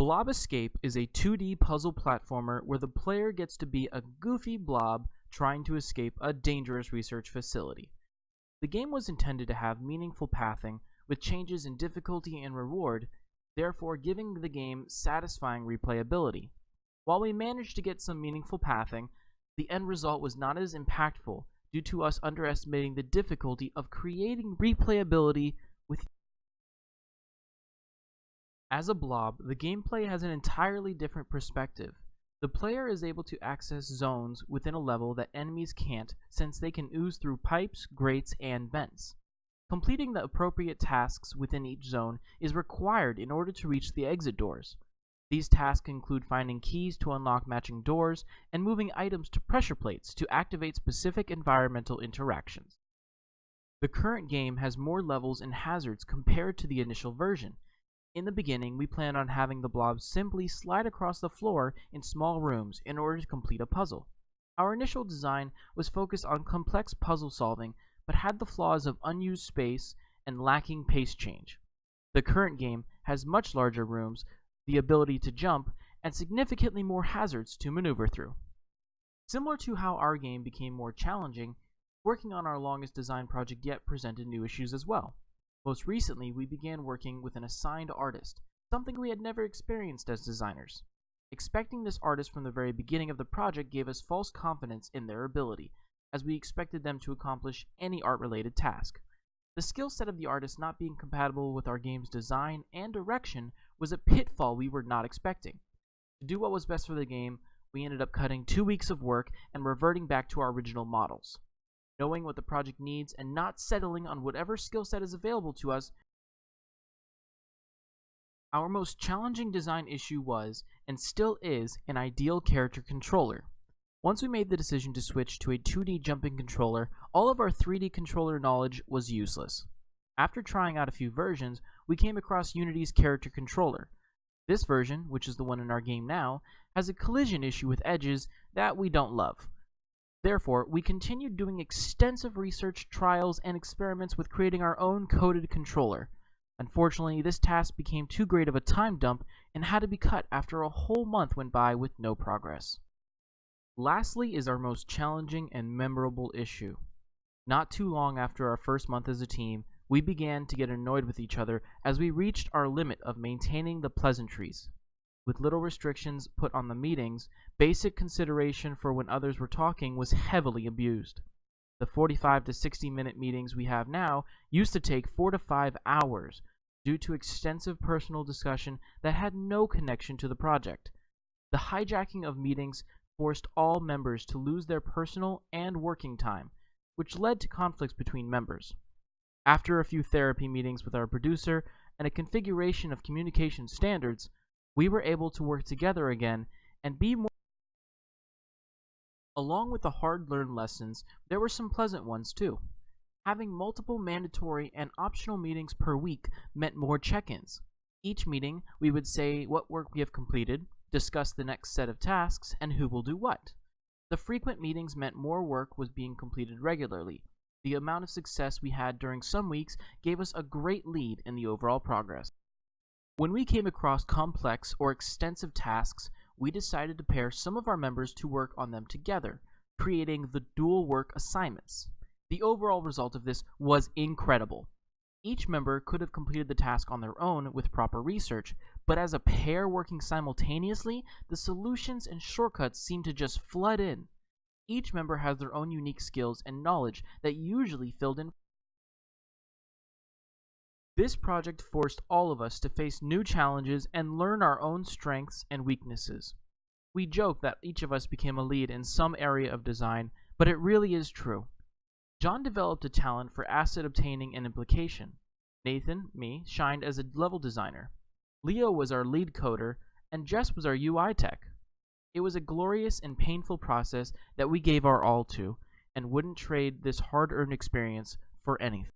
Blob Escape is a 2D puzzle platformer where the player gets to be a goofy blob trying to escape a dangerous research facility. The game was intended to have meaningful pathing, with changes in difficulty and reward, therefore giving the game satisfying replayability. While we managed to get some meaningful pathing, the end result was not as impactful due to us underestimating the difficulty of creating replayability with. As a blob, the gameplay has an entirely different perspective. The player is able to access zones within a level that enemies can't, since they can ooze through pipes, grates, and vents. Completing the appropriate tasks within each zone is required in order to reach the exit doors. These tasks include finding keys to unlock matching doors and moving items to pressure plates to activate specific environmental interactions. The current game has more levels and hazards compared to the initial version. In the beginning, we planned on having the blobs simply slide across the floor in small rooms in order to complete a puzzle. Our initial design was focused on complex puzzle solving, but had the flaws of unused space and lacking pace change. The current game has much larger rooms, the ability to jump, and significantly more hazards to maneuver through. Similar to how our game became more challenging, working on our longest design project yet presented new issues as well. Most recently, we began working with an assigned artist, something we had never experienced as designers. Expecting this artist from the very beginning of the project gave us false confidence in their ability, as we expected them to accomplish any art-related task. The skill set of the artist not being compatible with our game's design and direction was a pitfall we were not expecting. To do what was best for the game, we ended up cutting 2 weeks of work and reverting back to our original models. Knowing what the project needs and not settling on whatever skill set is available to us, our most challenging design issue was, and still is, an ideal character controller. Once we made the decision to switch to a 2D jumping controller, all of our 3D controller knowledge was useless. After trying out a few versions, we came across Unity's character controller. This version, which is the one in our game now, has a collision issue with edges that we don't love. Therefore, we continued doing extensive research, trials, and experiments with creating our own coded controller. Unfortunately, this task became too great of a time dump and had to be cut after a whole month went by with no progress. Lastly is our most challenging and memorable issue. Not too long after our first month as a team, we began to get annoyed with each other as we reached our limit of maintaining the pleasantries. With little restrictions put on the meetings, basic consideration for when others were talking was heavily abused. The 45 to 60-minute meetings we have now used to take 4 to 5 hours due to extensive personal discussion that had no connection to the project. The hijacking of meetings forced all members to lose their personal and working time, which led to conflicts between members. After a few therapy meetings with our producer and a configuration of communication standards, we were able to work together again and be more. Along with the hard-learned lessons, there were some pleasant ones too. Having multiple mandatory and optional meetings per week meant more check-ins. Each meeting, we would say what work we have completed, discuss the next set of tasks, and who will do what. The frequent meetings meant more work was being completed regularly. The amount of success we had during some weeks gave us a great lead in the overall progress. When we came across complex or extensive tasks, we decided to pair some of our members to work on them together, creating the dual work assignments. The overall result of this was incredible. Each member could have completed the task on their own with proper research, but as a pair working simultaneously, the solutions and shortcuts seemed to just flood in. Each member has their own unique skills and knowledge that usually filled in. This project forced all of us to face new challenges and learn our own strengths and weaknesses. We joke that each of us became a lead in some area of design, but it really is true. John developed a talent for asset obtaining and implication. Nathan, me, shined as a level designer. Leo was our lead coder, and Jess was our UI tech. It was a glorious and painful process that we gave our all to, and wouldn't trade this hard-earned experience for anything.